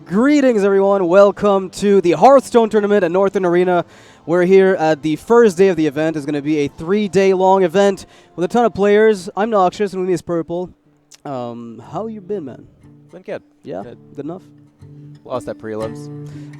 Greetings, everyone. Welcome to the Hearthstone tournament at Northern Arena. We're here at the first day of the event. It's going to be a 3-day-long event with a ton of players. I'm Noxious, and with me is Purple. How you been, man? Been good. Yeah? Good enough? Lost at prelims.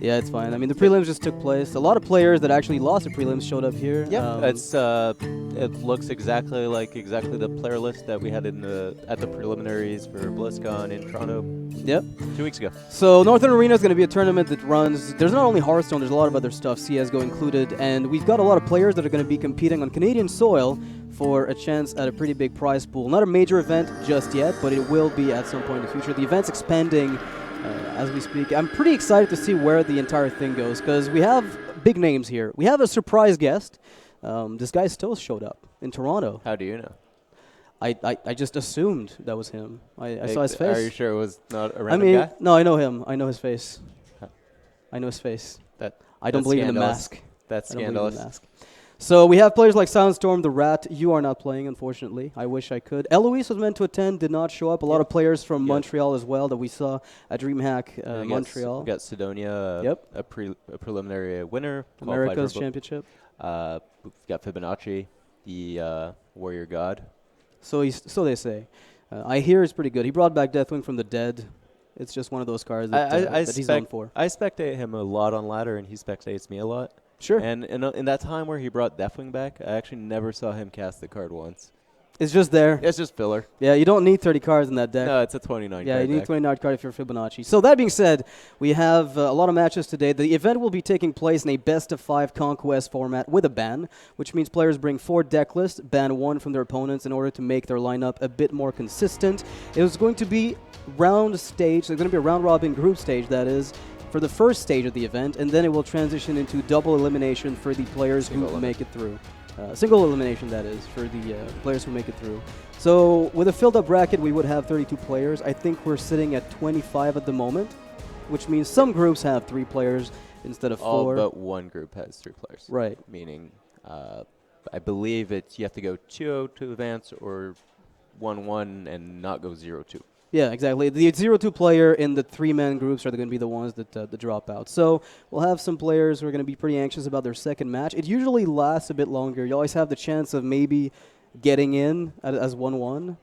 Yeah, it's fine. I mean, the prelims just took place. A lot of players that actually lost the prelims showed up here. Yeah, it looks exactly like the player list that we had in at the preliminaries for BlizzCon in Toronto. Yep. 2 weeks ago. So Northern Arena is going to be a tournament that runs. There's not only Hearthstone. There's a lot of other stuff, CS:GO included, and we've got a lot of players that are going to be competing on Canadian soil for a chance at a pretty big prize pool. Not a major event just yet, but it will be at some point in the future. The event's expanding as we speak. I'm pretty excited to see where the entire thing goes because we have big names here. We have a surprise guest. This guy still showed up in Toronto. How do you know? I just assumed that was him. I saw his face. Are you sure it was not a random guy? No, I know him. I know his face. I know his face. I don't believe in the mask. That's I don't believe in scandalous. the mask. So we have players like SilentStorm, the Rat. You are not playing, unfortunately. I wish I could. Eloise was meant to attend, did not show up. A lot of players from Montreal as well that we saw at DreamHack Montreal. We got Sidonia, a preliminary winner. America's Championship. We've got Fibonacci, the warrior god. So they say. I hear he's pretty good. He brought back Deathwing from the dead. It's just one of those cards that he's known for. I spectate him a lot on ladder, and he spectates me a lot. Sure. And in that time where he brought Deathwing back, I actually never saw him cast the card once. It's just there. It's just filler. Yeah, you don't need 30 cards in that deck. No, it's a 29 Yeah, card you need deck. 29 card if you're Fibonacci. So that being said, we have a lot of matches today. The event will be taking place in a best-of-5 conquest format with a ban, which means players bring 4 deck lists, ban 1 from their opponents in order to make their lineup a bit more consistent. It was going to be round stage. There's going to be a round-robin group stage, that is, for the first stage of the event, and then it will transition into double elimination for the players who make it through. Single elimination, that is, for the players who make it through. So with a filled-up bracket, we would have 32 players. I think we're sitting at 25 at the moment, which means some groups have 3 players instead of 4. All but one group has 3 players. Right. Meaning, I believe you have to go 2-0 to advance or 1-1 and not go 0-2. Yeah, exactly. The 0-2 player in the 3-man groups are going to be the ones that drop out. So we'll have some players who are going to be pretty anxious about their second match. It usually lasts a bit longer. You always have the chance of maybe getting in as 1-1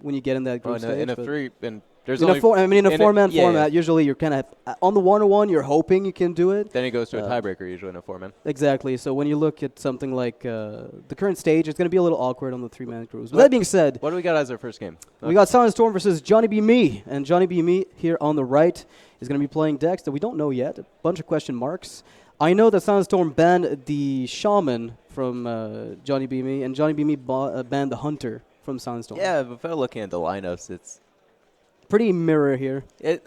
when you get in that group stage. In a 3, and there's in only a 4-man format, usually you're kind of on the 1-1. You're hoping you can do it. Then it goes to a tiebreaker usually in a 4-man. Exactly. So when you look at something like the current stage, it's going to be a little awkward on the 3-man groups. But that being said, what do we got as our first game? We got SilentStorm versus johnnybeme, and johnnybeme here on the right is going to be playing decks that we don't know yet. A bunch of question marks. I know that SilentStorm banned the Shaman from johnnybeme, and johnnybeme banned the Hunter from SilentStorm. Yeah, but without looking at the lineups, it's pretty mirror here. It's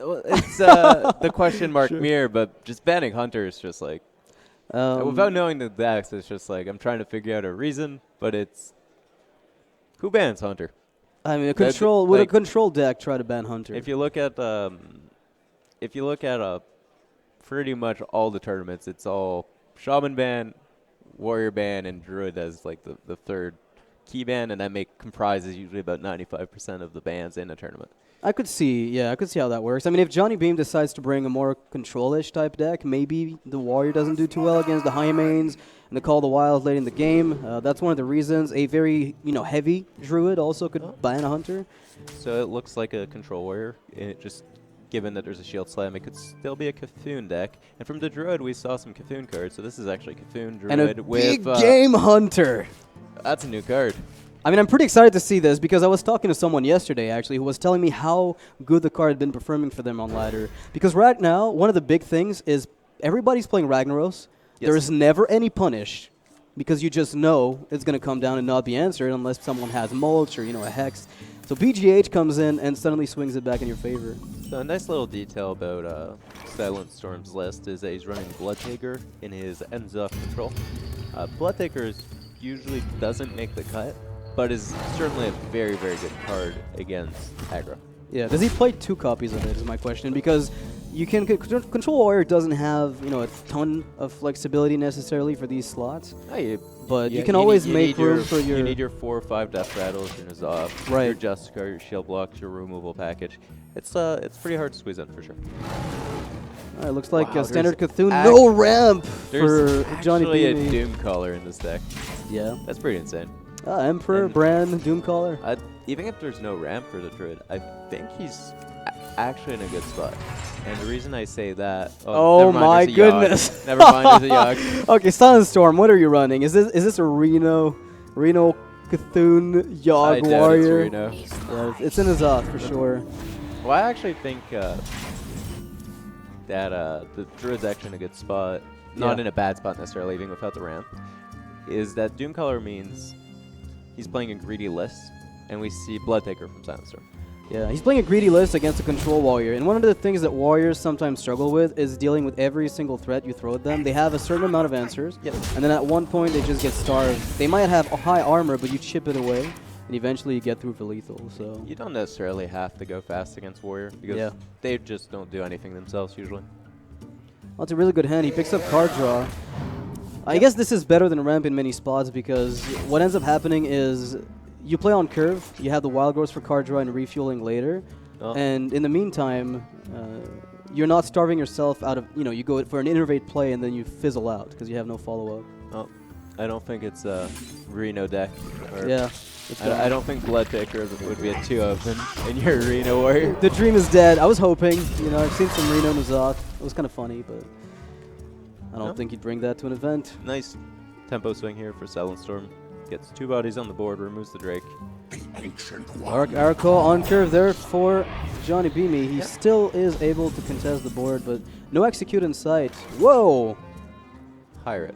the question mark mirror, but just banning Hunter is just like, without knowing the decks, it's just like, I'm trying to figure out a reason, but it's, who bans Hunter? I mean, a control deck, try to ban Hunter. If you look at, pretty much all the tournaments, it's all Shaman ban, Warrior ban, and Druid as like the third key ban, and that comprises usually about 95% of the bans in a tournament. I could see how that works. I mean, if johnnybeme decides to bring a more control-ish type deck, maybe the Warrior doesn't do too well against the high mains and the Call of the Wild late in the game. That's one of the reasons. A very heavy Druid also could ban a Hunter. So it looks like a control Warrior. Just given that there's a Shield Slam, it could still be a Cthulhu deck. And from the Druid, we saw some Cthulhu cards. So this is actually Cthulhu Druid and a with big game Hunter. That's a new card. I mean, I'm pretty excited to see this because I was talking to someone yesterday, actually, who was telling me how good the card had been performing for them on ladder. Because right now, one of the big things is everybody's playing Ragnaros. Yes. There is never any punish because you just know it's going to come down and not be answered unless someone has mulch or, a hex. So BGH comes in and suddenly swings it back in your favor. So a nice little detail about SilentStorm's list is that he's running Bloodtaker in his ends-off control. Bloodtaker usually doesn't make the cut, but is certainly a very, very good card against aggro. Yeah, does he play 2 copies of it is my question, because you can Control Warrior doesn't have, a ton of flexibility necessarily for these slots. but Yeah, you can always make need room for your... You need your 4 or 5 death rattles, your N'Zoth, Right. your Justicar, your shield blocks, your removal package. It's pretty hard to squeeze in for sure. Alright, looks like Wow, a standard there's Cthulhu. No ramp There's for Johnny actually a Beanie. Doom Caller in this deck. Yeah. That's pretty insane. Emperor, And- Bran, Doomcaller. Even if there's no ramp for the Druid, I think he's actually in a good spot. And the reason I say that... Oh never mind, my there's a Yogg. goodness. Never mind, there's a Yogg. Okay, SilentStorm, what are you running? Is this a Reno Cthulhu Yogg I doubt Warrior? it's Reno. Yeah, it's in N'Zoth for sure. Well, I actually think that the Druid's actually in a good spot. Not Yeah. in a bad spot necessarily, even without the ramp. Is that Doomcaller means he's playing a greedy list, and we see Bloodtaker from SilentStorm. Yeah, he's playing a greedy list against a control warrior, and one of the things that warriors sometimes struggle with is dealing with every single threat you throw at them. They have a certain amount of answers, and then at one point they just get starved. They might have a high armor, but you chip it away, and eventually you get through for lethal. So You don't necessarily have to go fast against Warrior, because Yeah. they just don't do anything themselves usually. well, it's a really good hand. He picks up card draw. I guess this is better than ramp in many spots because what ends up happening is you play on curve, you have the wild growth for card draw and refueling later, Oh. and in the meantime, you're not starving yourself out of, you go for an innervate play and then you fizzle out because you have no follow-up. Oh, I don't think it's a Reno deck. Or Yeah. It's gone. I don't think Bloodtaker would be a 2-of in your Reno Warrior. The dream is dead. I was hoping, I've seen some Reno N'Zoth. It was kind of funny, but I don't No. think you'd bring that to an event. Nice tempo swing here for SilentStorm. Gets 2 bodies on the board, removes the Drake. Arco on curve there for Johnny Beame. He still is able to contest the board, but no execute in sight. Whoa! Pirate.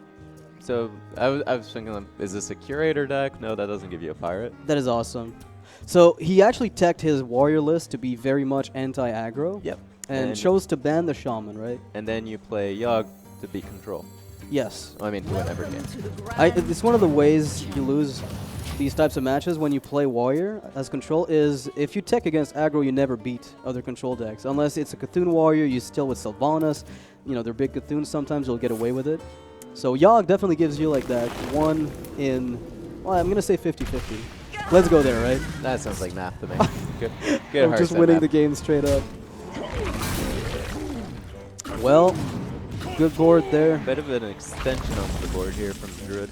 So I was thinking, is this a Curator deck? No, that doesn't give you a Pirate. That is awesome. So he actually teched his warrior list to be very much anti-aggro. Yep. And chose to ban the shaman, right? And then you play Yogg to beat control. Yes. I mean, to win every game. It's one of the ways you lose these types of matches when you play warrior as control is if you tech against aggro, you never beat other control decks. Unless it's a Cthulhu warrior, you still with Sylvanas. They're big Cthulhu, sometimes you'll get away with it. So Yogg definitely gives you like that 1 in, well, I'm going to say 50-50. Let's go there, right? That sounds like math to me. Good I'm hard just set winning math. the game straight up. Well, good board there. Bit of an extension onto the board here from the Druid.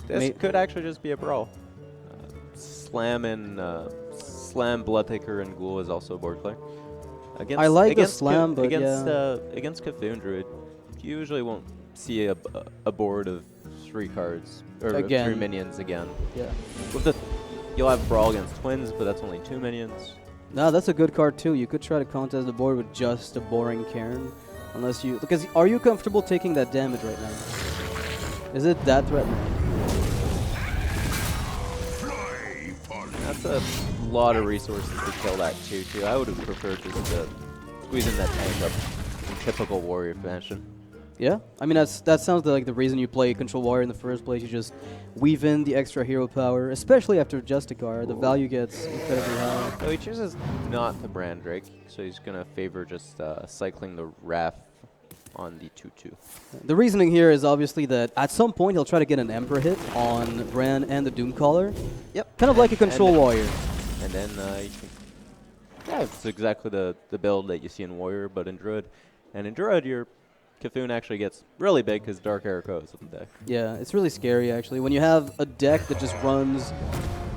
This could actually just be a brawl. Slam Bloodtaker and Ghoul is also a board play. I like the slam, but against yeah. Against Cthulhu Druid, you usually won't see a board of 3 cards or Again. 3 minions again. Yeah. With you'll have brawl against twins, but that's only 2 minions. No, that's a good card too. You could try to contest the board with just a boring Cairn. Unless you... Because are you comfortable taking that damage right now? Is it that threatening? That's a lot of resources to kill that 2-2. I would have preferred just to squeeze in that tank up in typical warrior fashion. Yeah? I mean, that sounds like the reason you play Control Warrior in the first place. You just weave in the extra hero power, especially after Justicar. The value gets incredibly high. So he chooses not to brand Drake, so he's going to favor just cycling the Wrath on the 2-2. The reasoning here is obviously that at some point he'll try to get an Emperor hit on Bran and the Doomcaller. Yep. Kind of like a Control Warrior. And then you can... Yeah, it's exactly the build that you see in Warrior, but in Druid. And in Druid, your Cthulhu actually gets really big because Dark Arrow is on the deck. Yeah, it's really scary actually. When you have a deck that just runs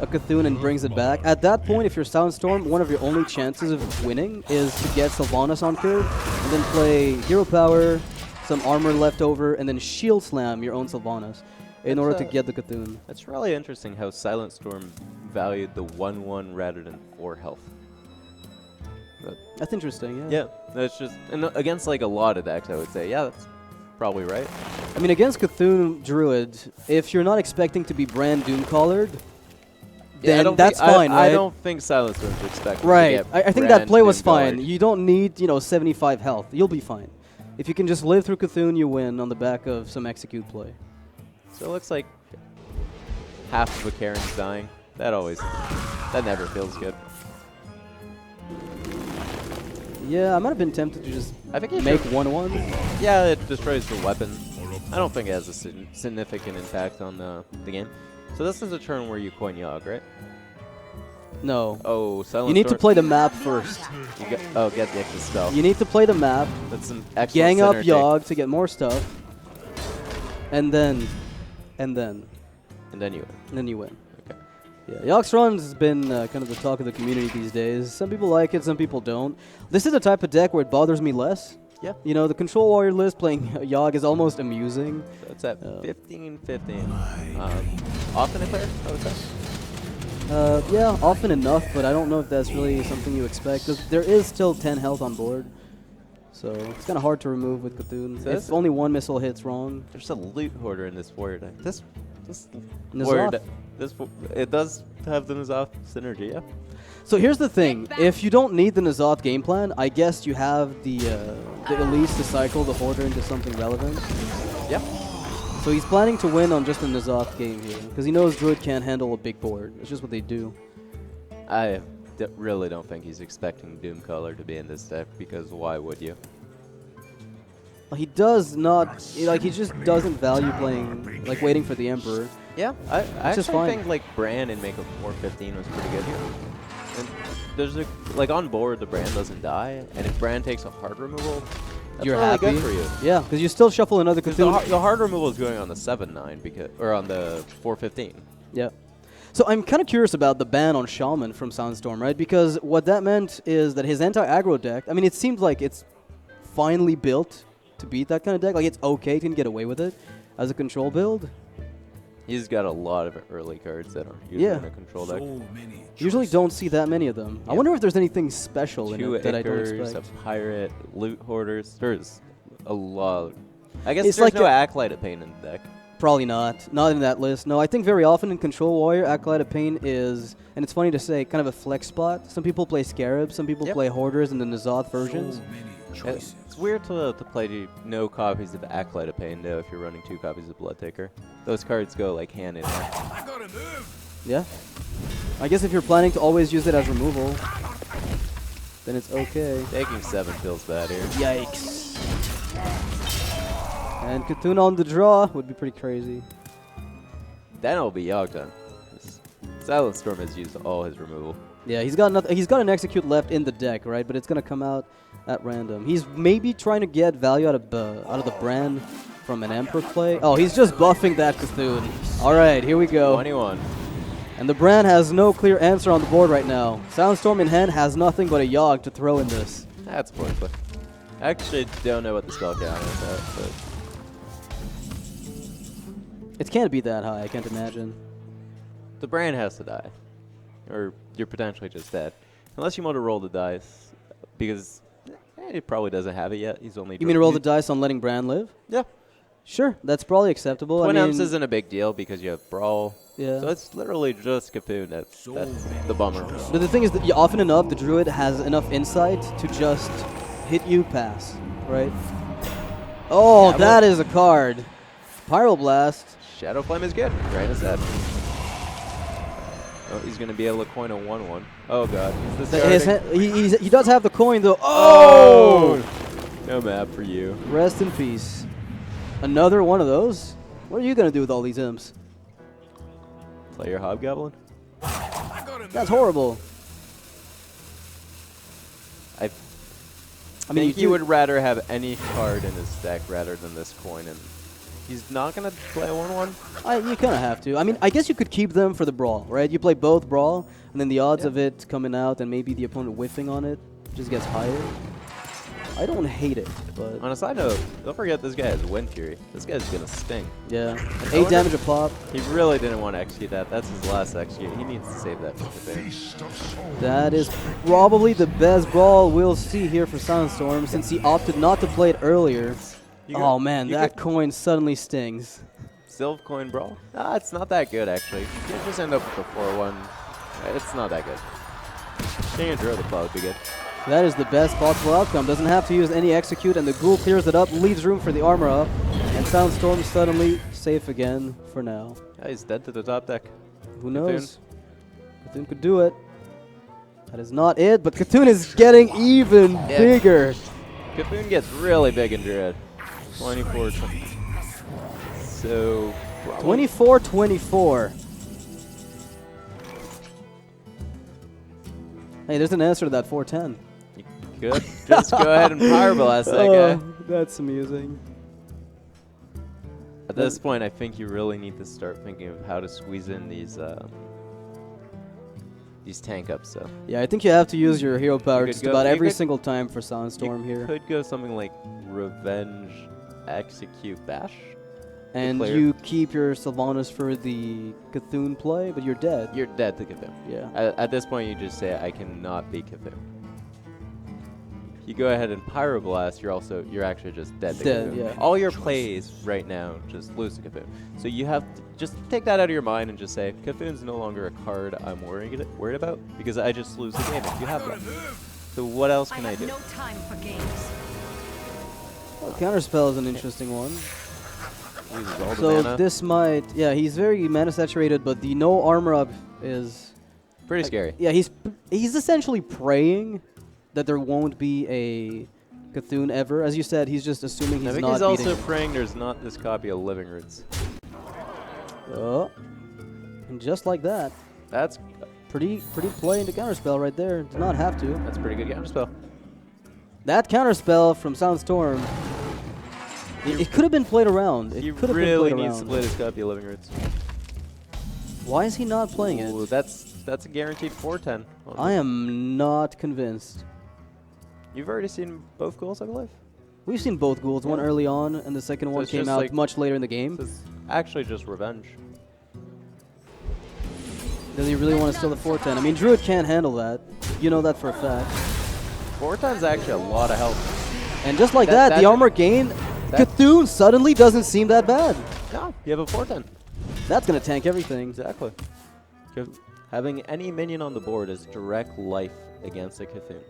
a Cthulhu and brings it back, at that point, if you're SilentStorm, one of your only chances of winning is to get Sylvanas on curve, and then play Hero Power, some armor left over, and then Shield Slam your own Sylvanas in order to get the Cthulhu. It's really interesting how SilentStorm valued the 1-1 rather than 4 health. That's interesting, yeah. Yeah, that's just... And against like a lot of decks, I would say, yeah, that's probably right. I mean, against Cthulhu Druid, if you're not expecting to be Bran Doomcallared, then that's fine, right? I don't think SilentStorm's expecting Right. to get I think that Bran play was Doomcallared. fine. You don't need, 75 health. You'll be fine. If you can just live through Cthulhu, you win on the back of some execute play. So it looks like half of a Karen's dying. That never feels good. Yeah, I might have been tempted to just I think you make should- 1-1. Yeah, it destroys the weapon. I don't think it has a significant impact on the game. So this is a turn where you coin Yogg, right? No. Oh, SilentStorm. You need to play the map first. Get the extra spell. You need to play the map. That's some excellent Gang up synergy. Yogg to get more stuff. And then And then you win. And then you win. Okay. Yeah, Yogg's been kind of the talk of the community these days. Some people like it, some people don't. This is the type of deck where it bothers me less. Yeah. You know, the Control Warrior list playing Yogg is almost amusing. So it's at 15-15. Often a player, I would say. Yeah, often enough, but I don't know if that's really something you expect. Because there is still 10 health on board. So it's kind of hard to remove with Cthulhu. So if only one missile hits wrong. There's a loot hoarder in this warrior deck. This N'Zoth? warrior deck, it does have the N'Zoth synergy, yeah. So here's the thing. If you don't need the N'Zoth game plan, I guess you have the Elise to cycle the Hoarder into something relevant. Yeah. So he's planning to win on just a N'Zoth game here, because he knows Druid can't handle a big board. It's just what they do. I really don't think he's expecting Doomcolor to be in this deck, because why would you? Well, he does not, he just doesn't value playing, waiting for the Emperor. Yeah, I actually fine. think Bran in Make of 415 was pretty good here. And there's on board the Bran doesn't die, and if Bran takes a hard removal, that's You're really happy. good for you. Yeah, because you still shuffle another Cthulhu. The hard removal is going on the 7-9 or on the 415. Yeah. So I'm kind of curious about the ban on Shaman from SilentStorm, right? Because what that meant is that his anti-aggro deck, I mean, it seems like it's finally built to beat that kind of deck. Like, it's okay, can get away with it as a control build. He's got a lot of early cards that are usually in a control deck. Usually don't see that many of them. Yeah. I wonder if there's anything special in Two it that I don't Ichors, expect. a Pirate, Loot Hoarders. There's a lot. I guess It's there's like no a- Acolyte of Pain in the deck. Probably not. Not in that list. No, I think very often in Control Warrior, Acolyte of Pain is, and it's funny to say, kind of a flex spot. Some people play Scarabs, some people play Hoarders in the N'Zoth versions. It's weird to play no copies of Acolyte of Pain, though, if you're running 2 copies of Bloodtaker. Those cards go hand in hand. Yeah. I guess if you're planning to always use it as removal, then it's okay. Taking 7 feels bad here. Yikes. And Cthulhu on the draw would be pretty crazy. Then it'll be Yogg time. SilentStorm has used all his removal. Yeah, he's got nothing. He's got an execute left in the deck, right? But it's gonna come out at random. He's maybe trying to get value out of the brand from an Emperor play. Oh, he's just buffing that Cthulhu. All right, here we go. 21. And the brand has no clear answer on the board right now. SilentStorm in hand has nothing but a Yogg to throw in this. That's pointless. I actually don't know what the spell count is at, but It can't be that high. I can't imagine. the brand has to die. Or you're potentially just dead. Unless you want to roll the dice, because he probably doesn't have it yet. He's only... You mean roll the dice on letting Bran live? Yeah. Sure, that's probably acceptable. Twin I Emps mean, isn't a big deal because you have Brawl. Yeah. So it's literally just Cthulhu that's the bummer. But the thing is that often enough, the Druid has enough insight to just hit you, pass, right? Oh, Yeah, that is a card. Pyroblast. Shadow Flame is good. Right as that. Oh, he's going to be able to coin a 1-1. Oh, God. He's discarding. He does have the coin, though. Oh! No map for you. Rest in peace. Another one of those? What are you going to do with all these imps? Play your Hobgoblin? That's horrible. I I mean, think you would rather have any card in his deck rather than this coin, and he's not going to play a 1-1? You kind of have to. I mean, I guess you could keep them for the Brawl, right? You play both Brawl, and then the odds of it coming out and maybe the opponent whiffing on it just gets higher. I don't hate it, but... On a side note, don't forget this guy has Wind Fury. This guy's going to sting. Yeah. 8 damage a pop. He really didn't want to execute that. That's his last execute. He needs to save that for the finish. That is probably the best Brawl we'll see here for SilentStorm since he opted not to play it earlier. Oh man, that coin suddenly stings. Sylph Coin Brawl? Ah, it's not that good, actually. You just end up with a 4-1. It's not that good. King and Druid would be good. That is the best possible outcome. Doesn't have to use any execute, and the Ghoul clears it up, leaves room for the armor up, and SilentStorm is suddenly safe again for now. Yeah, he's dead to the top deck. Who knows? Cthulhu could do it. That is not it, but Cthulhu is getting even bigger. Cthulhu gets really big in Druid. 24, 20. So 24-24. Hey, there's an answer to that 410. You could just go ahead and Power Blast that guy. That's amusing. At this point, I think you really need to start thinking of how to squeeze in these tank ups. So Yeah, I think you have to use your hero power could just go- about you every could- single time for SilentStorm you here. could go something like Revenge, Execute, Bash. And clear. you keep your Sylvanas for the Cthulhu play, but you're dead. You're dead to Cthulhu. Yeah. At this point, you just say, I cannot beat Cthulhu. If you go ahead and Pyroblast, you're actually just dead to Dead, Cthulhu. yeah. All your plays right now just lose to Cthulhu. So you have to just take that out of your mind and just say, Cthulhu's no longer a card I'm worried about because I just lose the game if you have that. So what else can I do? No time for games. Well, Counterspell is an interesting one. Uses all the So mana. this might, yeah, he's very mana saturated, but the no armor up is Pretty scary. Yeah, he's essentially praying that there won't be a Cthulhu ever. As you said, he's just assuming I he's think not he's also beating it. praying there's not this copy of Living Roots. Oh, and just like that, That's pretty play into Counterspell right there. Did not have to. pretty good counterspell. That Counterspell from SilentStorm, it could have been played around. It He could have really been played needs to around. play this copy of Living Roots. Why is he not playing Ooh, it? that's a guaranteed 410. I am not convinced. You've already seen both goals, I believe. We've seen both ghouls, one Yeah. early on, and the second So one it's came just out like- much later in the game. So it's actually just revenge. Does he really want to steal the 410? I mean, Druid can't handle that. You know that for a fact. 410's actually a lot of help. And just like That- that, the that- armor gain, that- Cthulhu suddenly doesn't seem that bad. No, you have a 410. That's going to tank everything. Exactly. Having any minion on the board is direct life against a Cthulhu.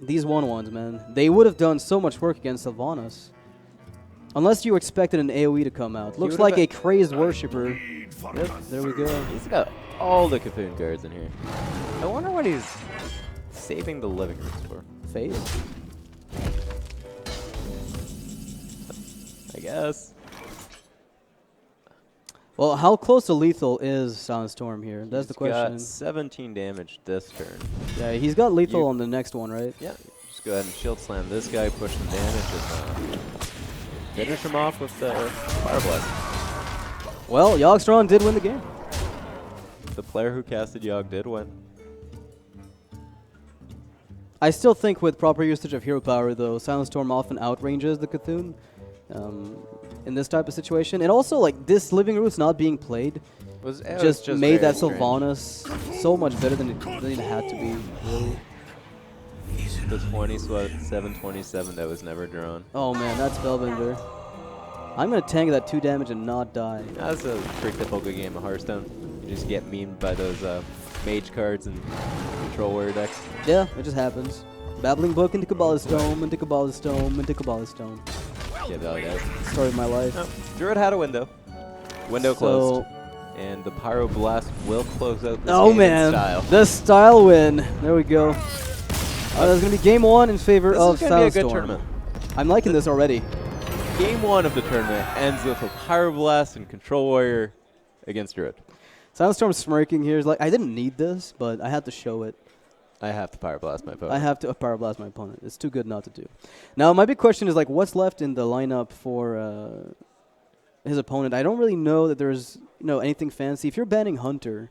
These 1/1s, man. They would have done so much work against Sylvanas. Unless you expected an AoE to come out. Looks would've like been- a crazed worshipper. Yep, there we go. He's got all the Cthulhu cards in here. I wonder what he's saving the Living Roots for. Face. I guess. Well, how close to lethal is SilentStorm here? That's the He's got question. 17 damage this turn. Yeah, he's got lethal You- on the next one, right? Yeah, just go ahead and shield slam this guy, push the damage, and finish him off with the Fire Blast. Well, Yogg-Strong did win the game. The player who casted Yogg did win. I still think with proper usage of hero power, though, SilentStorm often outranges the Cthulhu in this type of situation. And also, like, this Living Roots not being played It was just made very that strange. Sylvanas so much better than it had to be, really. The 27-27 that was never drawn. Oh, man, that's Spellbender. I'm going to tank that 2 damage and not die. That's a pretty typical game of Hearthstone. You just get memed by those mage cards and control warrior decks. Yeah, it just happens. Babbling Book into Kabbalah's Tome, into Kabbalah's Tome, into Kabbalah's Tome. Get valid out. Story of my life. No, Druid had a window. Window So- closed. And the Pyro Blast will close out this Oh game in man, style. the style win. There we go. That's going to be game 1 in favor This of is going to be a good SilentStorm. tournament. I'm liking this already. Game 1 of the tournament ends with a Pyro Blast and Control Warrior against Druid. SilentStorm smirking here is like, I didn't need this, but I had to show it. I have to Pyro Blast my opponent. I have to Power Blast my opponent. It's too good not to do. Now, my big question is, like, what's left in the lineup for his opponent? I don't really know that there's anything fancy. If you're banning Hunter,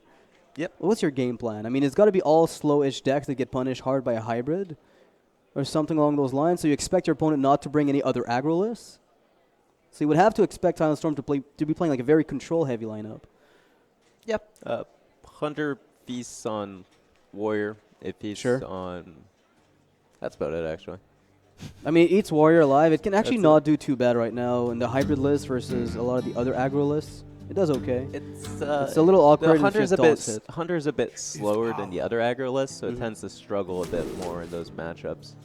Yep. what's your game plan? I mean, it's got to be all slow-ish decks that get punished hard by a hybrid or something along those lines. So you expect your opponent not to bring any other aggro lists. So you would have to expect SilentStorm to be playing like a very control-heavy lineup. Yep. Hunter feasts on Warrior. It feasts Sure. on... That's about it, actually. I mean, it eats Warrior alive. It can actually That's not do too bad right now in the hybrid list versus a lot of the other aggro lists. It does okay. It's It's a little awkward. The if Hunter's just a bit dogs hit. Hunter's a bit slower than the other aggro lists, so Mhm. it tends to struggle a bit more in those matchups.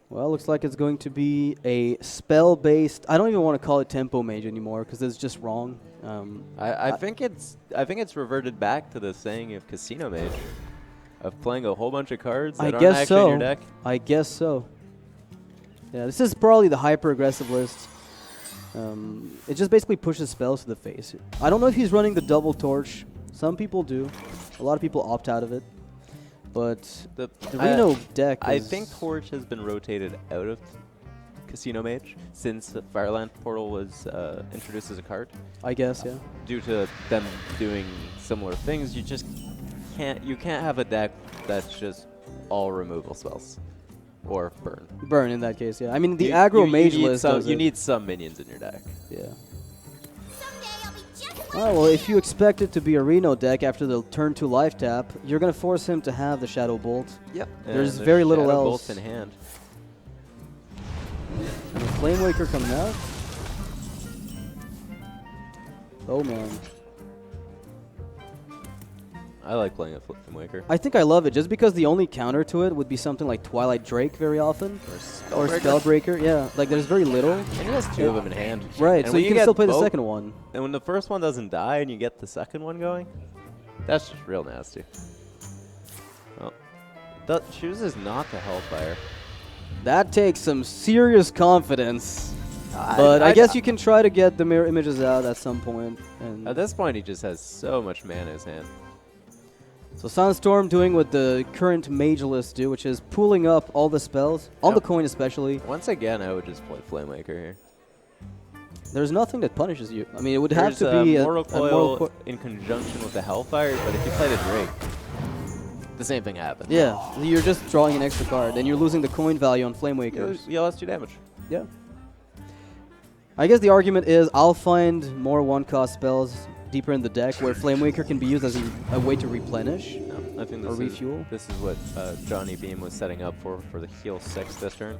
Well, looks like it's going to be a spell-based. I don't even want to call it tempo mage anymore because it's just wrong. I think it's reverted back to the saying of Casino Mage, of playing a whole bunch of cards that I aren't guess actually in so. your deck. I guess so. Yeah, this is probably the hyper-aggressive list. It just basically pushes spells to the face. I don't know if he's running the double torch. Some people do. A lot of people opt out of it. But the Reno deck I think Torch has been rotated out of Casino Mage since the Fireland Portal was introduced as a card. I guess, yeah. Due to them doing similar things, you just can't have a deck that's just all removal spells or burn. Burn in that case, yeah. I mean, the aggro mage list does you it. need some minions in your deck. Yeah. Alright, well, if you expect it to be a Reno deck after the turn 2 life tap, you're going to force him to have the Shadow Bolt. Yep. There's very little Shadow else. Bolt in hand. And the Flame Waker coming out. Oh, man. I like playing a Flame Waker. I think I love it just because the only counter to it would be something like Twilight Drake very often. Or Spellbreaker, yeah. Like, there's very little. And he has 2 of them in hand. Right, and so you can still play the second one. And when the first one doesn't die and you get the second one going, that's just real nasty. Well, that chooses not to Hellfire. That takes some serious confidence. But I guess you can try to get the mirror images out at some point. And at this point, he just has so much mana in his hand. so SilentStorm doing what the current mage lists do, which is pooling up all the spells, on the coin especially. Once again, I would just play Flame Waker here. There's nothing that punishes you. I mean, it would have There's to be a Mortal Mortal Coil in conjunction with the Hellfire, but if you play the Drake, the same thing happens. Yeah, you're just drawing an extra card, and you're losing the coin value on Flame Wakers. You lost 2 damage. Yeah. I guess the argument is I'll find more one-cost spells deeper in the deck where Flame Waker can be used as a way to replenish No, I think or refuel. This is what Johnny Beam was setting up for the heal 6 this turn.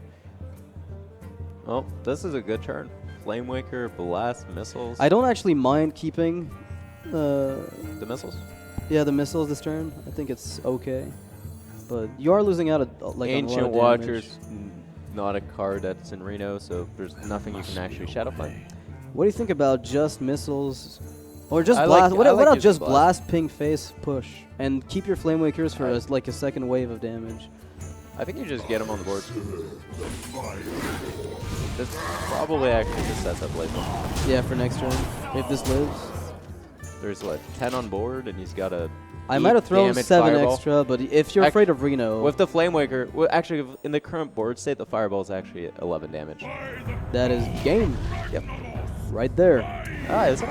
Oh, this is a good turn. Flame Waker, Blast, Missiles. I don't actually mind keeping the Missiles? yeah, the missiles this turn. I think it's okay. But you are losing out like Ancient on a lot of Watchers, not a card that's in Reno, so there's nothing you can actually Shadow Flame. What do you think about just missiles? Or just I blast? like- what I about like just using blast, ping, face, push, and keep your Flame Wakers for like a second wave of damage? I think you just get him on the board. This probably actually just sets up late. Yeah, for next turn if this lives. There's what, 10 on board, and he's got a. I might have thrown 8 7 fireball. extra, but if you're afraid of Reno, With the Flame Waker, well, actually, in the current board state, the Fireball is actually at 11 damage. that is game. Yep. Right there. Ah, is it?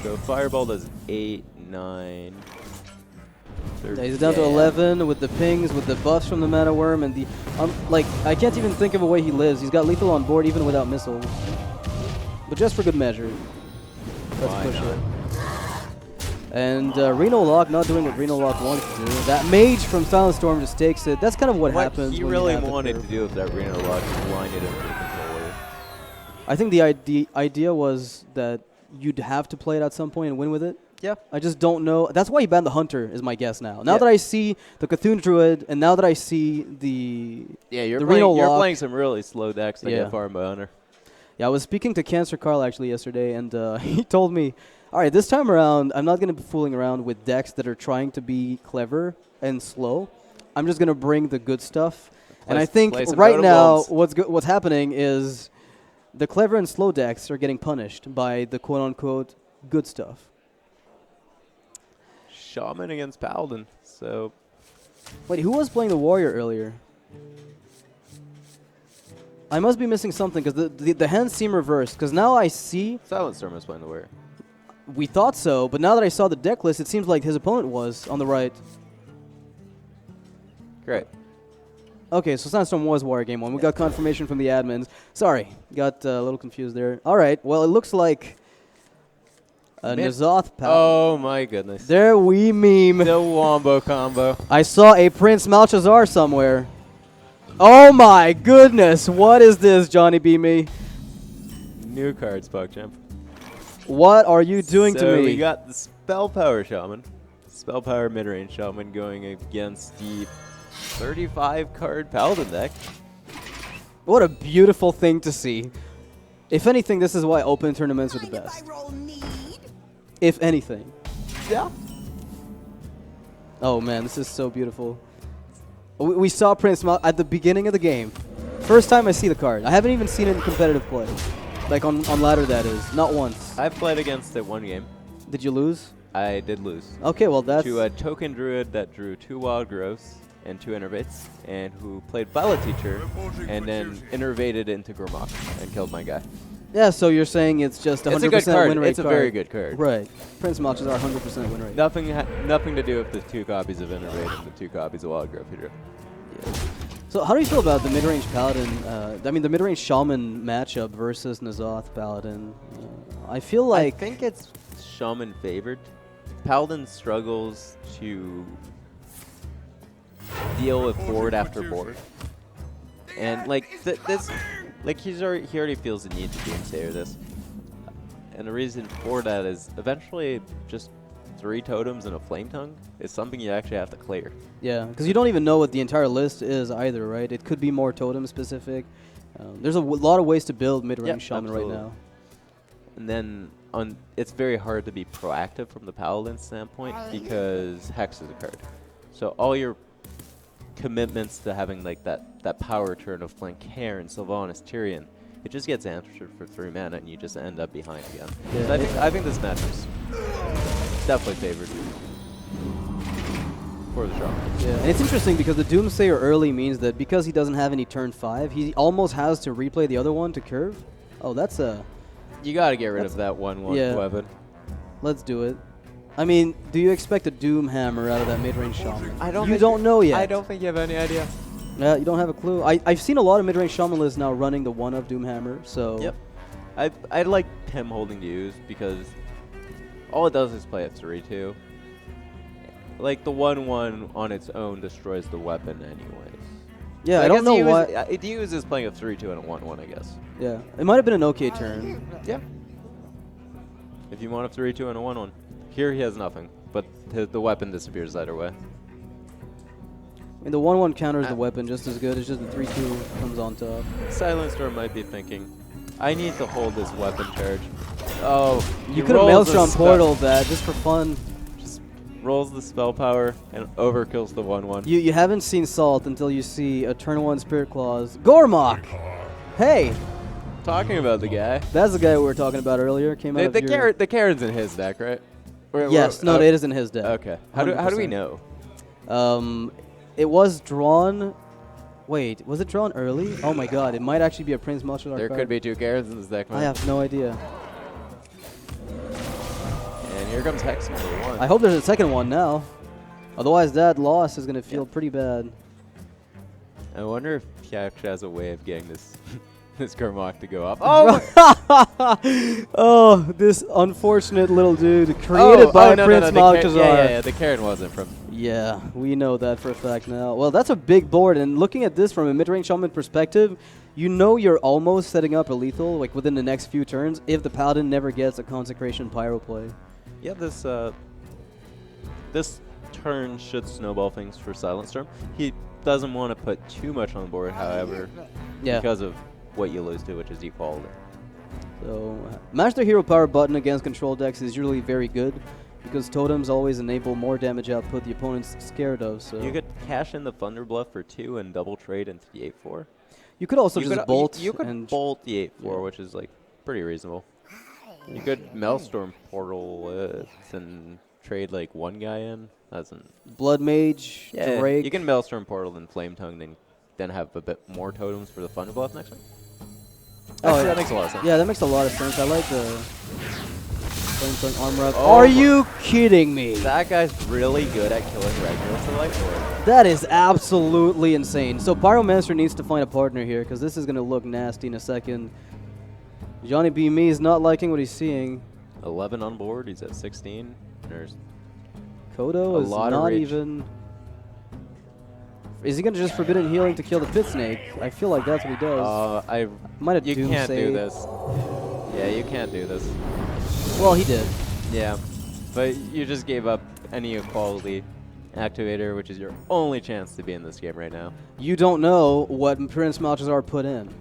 So Fireball does 8, 9. Yeah, he's down to 11 with the pings, with the buffs from the Mana Worm, and the like. I can't even think of a way he lives. He's got lethal on board even without missiles. But just for good measure, let's Why push not? it. And Reno Lock not doing what Reno Lock wants to do. That mage from SilentStorm just takes it. That's kind of what happens. he when really you have the wanted curve. to do with that Reno Lock is line it into the controller. I think the idea was that you'd have to play it at some point and win with it. Yeah. I just don't know. That's why he banned the Hunter, is my guess now. Now Yeah. that I see the Cthulhu Druid, and now that I see the Yeah, the Reno you're Lock. playing some really slow decks that Yeah. get farmed by Hunter. Yeah, I was speaking to Cancer Carl actually yesterday, and he told me, all right, this time around, I'm not going to be fooling around with decks that are trying to be clever and slow. I'm just going to bring the good stuff. And I think play some right Totem now, Bombs. what's happening is the clever and slow decks are getting punished by the quote-unquote good stuff. Shaman against Paladin. So Wait, who was playing the Warrior earlier? I must be missing something, because the hands seem reversed. Because now I see... SilentStorm is playing the Warrior. We thought so, but now that I saw the deck list, it seems like his opponent was on the right. Great. Okay, so SilentStorm was Warrior Game 1. We got confirmation from the admins. Sorry, got a little confused there. All right, well, it looks like N'Zoth Pal. Oh my goodness. There we meme. The Wombo combo. I saw a Prince Malchazar somewhere. Oh my goodness, what is this, Johnny Beme? New cards, PogChamp. What are you doing to me? We got the Spell Power Shaman. Spell Power Midrange Shaman going against the 35 card Paladin deck. What a beautiful thing to see. If anything, this is why open tournaments are the best. If anything. Yeah. Oh man, this is so beautiful. We saw Prince Mal at the beginning of the game. First time I see the card. I haven't even seen it in competitive play. Like on ladder, that is. Not once. I've played against it one game. Did you lose? I did lose. Okay, well that's... To a token druid that drew 2 wild growths and 2 innervates, and who played Violet Teacher, and then innervated into Gormok and killed my guy. Yeah, so you're saying it's just 100% It's a good card. win rate It's a card. very good card. Right. Prince Malches are 100% win rate. Nothing to do with the 2 copies of innervate and the 2 copies of wild growth he drew. Yeah. So how do you feel about the mid-range Paladin, I mean the mid-range Shaman matchup versus N'Zoth Paladin? I feel like... I think it's Shaman favored. Paladin struggles to deal with board after board. And like this, like he already feels the need to doomsayer this. And the reason for that is eventually just 3 totems and a flame tongue is something you actually have to clear. Yeah, because you don't even know what the entire list is either, right? It could be more totem specific. There's a lot of ways to build mid-range Shaman absolutely. right now. And then it's very hard to be proactive from the Paladin standpoint because Hex is a card. So all your commitments to having like that power turn of Flankair and Sylvanas, Tyrion, it just gets answered for 3 mana and you just end up behind again. Yeah, So I think this matchup's definitely favored for the Shaman. Yeah, and it's interesting because the Doomsayer early means that because he doesn't have any turn 5, he almost has to replay the other one to curve. Oh, that's a... You gotta get rid of that 1/1 yeah. weapon. Let's do it. I mean, do you expect a Doom Hammer out of that mid-range Shaman? You think don't know yet. I don't think you have any idea. Yeah, you don't have a clue. I've seen a lot of mid-range Shaman lists now running the 1 of Doom Hammer, so... Yep. I like him holding to use because all it does is play at 3/2. Like the 1/1 on its own destroys the weapon anyways. Yeah, so I don't know what... It uses playing a 3/2 and a 1/1, I guess. Yeah, it might have been an okay turn. Yeah. If you want a 3/2 and a 1/1. Here he has nothing, but the weapon disappears either way. I mean, the 1/1 counters the weapon just as good. It's just the 3/2 comes on top. SilentStorm might be thinking, I need to hold this weapon charge. Oh, You could have Maelstrom Portal that just for fun. Just rolls the spell power and overkills the 1/1. You haven't seen Salt until you see a turn 1 Spirit Claws. Gormok! Hey! Talking about the guy. That's the guy we were talking about earlier. Came out of your... The Karen's in his deck, right? Yes, no, it is in his deck. Okay. How do we know? It was drawn... Wait, was it drawn early? Oh my god, it might actually be a Prince Malchus There card. could be 2 Karens in this deck, man. I have no idea. And here comes Hex number 1. I hope there's a second one now. Otherwise, that loss is going to feel pretty bad. I wonder if he actually has a way of getting this this Gormok to go up. Oh! Oh, this unfortunate little dude created by Prince Malchus. Yeah, the Karen wasn't from... Yeah, we know that for a fact now. Well, that's a big board, and looking at this from a mid-range Shaman perspective, you know you're almost setting up a lethal, like within the next few turns, if the Paladin never gets a Consecration Pyro play. Yeah, this turn should snowball things for SilentStorm. He doesn't want to put too much on the board, however, because of what you lose to, which is equality. So, match the hero power button against control decks is usually very good, because totems always enable more damage output the opponent's scared of. So you could cash in the Thunder Bluff for 2 and double trade into the 8/4. You could also just bolt. You could bolt the 8/4, which is like pretty reasonable. You could Maelstrom Portal it and trade like 1 guy in. That's Blood Mage, Drake. You can Maelstrom Portal and Flame Tongue, then have a bit more totems for the Thunder Bluff next one. Actually, that makes a lot of sense. Yeah, that makes a lot of sense. I like the Flame Tongue armor up. Are you kidding me? That guy's really good at killing regulars to life orb. That is absolutely insane. So Pyromancer needs to find a partner here, because this is going to look nasty in a second. johnnybeme is not liking what he's seeing. 11 on board. He's at 16. There's Kodo is not even... Is he going to just Forbidden Healing to kill the Pit Snake? I feel like that's what he does. Might have you can't Doomsay. do this. Yeah, you can't do this. Well, he did. Yeah, but you just gave up any equality activator, which is your only chance to be in this game right now. You don't know what Prince Malchazar put in.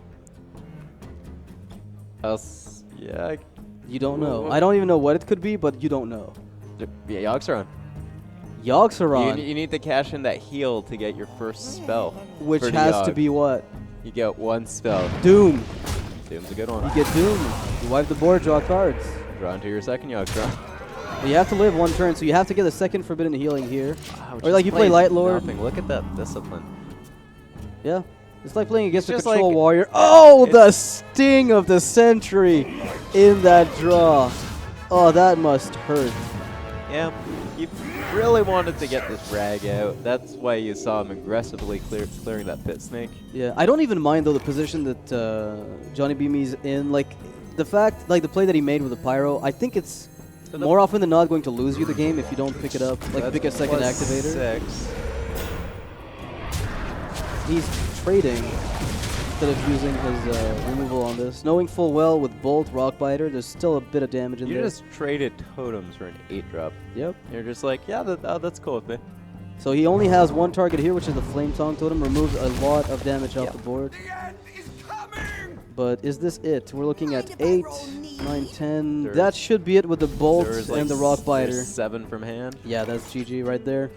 Yeah. You don't know. I don't even know what it could be, but you don't know. Yeah, Yogg-Saron. Yogg-Saron. You need to cash in that heal to get your first spell. Which has to be what? You get one spell. Doom. Doom's a good one. You get Doom. You wipe the board, draw cards. Draw into your second Yogg draw. You have to live one turn, so you have to get a second Forbidden Healing here. Wow, Or like you play Light Lord. Nothing. Look at that discipline. Yeah. It's like playing against a It's just Control like- Warrior. Oh, the sting of the Sentry in that draw. Oh, that must hurt. Yeah, you really wanted to get this rag out. That's why you saw him aggressively clearing that Pit Snake. Yeah, I don't even mind though the position that Johnny Beme's in. Like the fact, like the play that he made with the Pyro, I think it's more often than not going to lose you the game if you don't pick it up, like That's pick a second plus activator. 6. He's trading instead of using his removal on this. Knowing full well with Bolt, Rockbiter, there's still a bit of damage in You there. just traded totems for an 8-drop. Yep. You're just like, yeah, that's cool with me. So he only has one target here, which is the Flame Tongue Totem. Removes a lot of damage off Yep. the board. But is this it? We're looking at 8, 9, 10. There's- That should be it with the Bolt There's like and the Rockbiter. 7 from hand. Yeah, that's GG right there.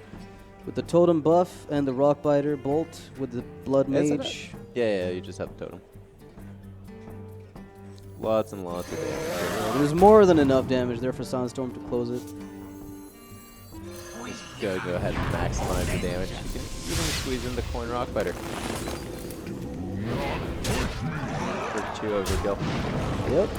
With the Totem buff and the Rockbiter Bolt with the Blood Is it Mage. Yeah, you just have the totem. Lots and lots of damage. There's more than enough damage there for SilentStorm to close it. Just go ahead and maximize the damage. You can even squeeze in the Coin Rockbiter. For 2 overkill. Yep.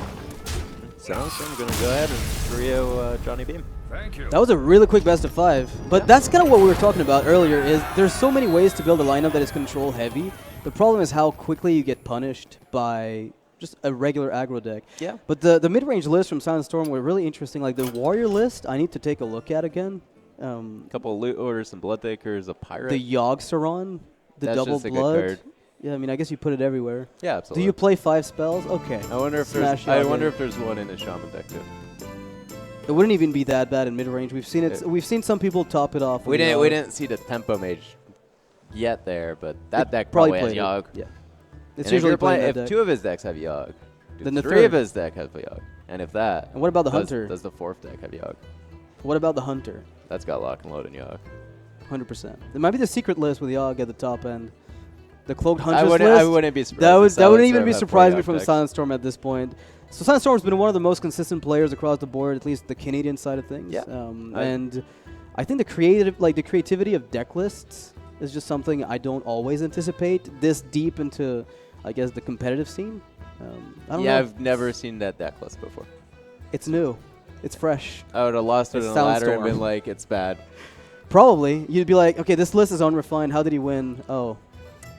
SilentStorm gonna go ahead and 3-0 Johnny Beme. Thank you. That was a really quick best of 5. But that's kind of what we were talking about earlier, is there's so many ways to build a lineup that is control heavy. The problem is how quickly you get punished by just a regular aggro deck. Yeah. But the mid-range list from SilentStorm were really interesting. Like the Warrior list, I need to take a look at again. A couple of Loot Orders, some Bloodtakers, a Pirate. The Yogg Saron, the That's double just a good blood. card. Yeah, I mean, I guess you put it everywhere. Yeah, Do absolutely. you play 5 spells? Okay. I wonder if Smash there's. I Yogg wonder in. if there's one in a Shaman deck too. It wouldn't even be that bad in mid-range. We've seen it. We've seen some people top it off. We with didn't. Yogg. We didn't see the Tempo Mage yet there, but that It deck probably has played it. Yogg. Yeah. And It's if usually you're playing, playing if that deck. 2 of his decks have Yogg, do Then the 3 of third. his deck have Yogg, and if that, And what about the does, Hunter? does the 4th deck have Yogg? What about the Hunter? That's got Lock and Load and Yogg. 100%. There might be the secret list with Yogg at the top end. The Cloaked Huntress I list. wouldn't be surprised. That if wouldn't even SilentStorm be had surprising me Yogg from decks. SilentStorm at this point. So SilentStorm's been one of the most consistent players across the board, at least the Canadian side of things. Yeah. And I think the creativity of deck lists is just something I don't always anticipate this deep into, I guess, the competitive scene. I don't know. I've never seen that deck list before. It's new. It's fresh. I would have lost it It's in a ladder and SilentStorm. been like, it's bad. Probably. You'd be like, okay, this list is unrefined. How did he win? Oh.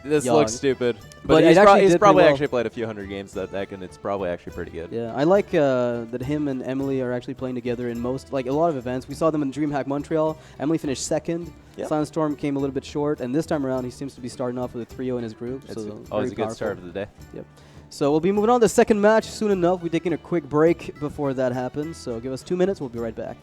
This Yogg. looks stupid. But But it he's, actually did pretty probably well. actually played a few hundred games that deck, and it's probably actually pretty good. Yeah, I like that him and Emily are actually playing together in most, like a lot of events. We saw them in DreamHack Montreal. Emily finished second. Yep. SilentStorm came a little bit short, and this time around he seems to be starting off with a 3-0 in his group. It's So always a very good start powerful. of the day. Yep. So we'll be moving on to the second match soon enough. We're taking a quick break before that happens. So give us 2 minutes. We'll be right back.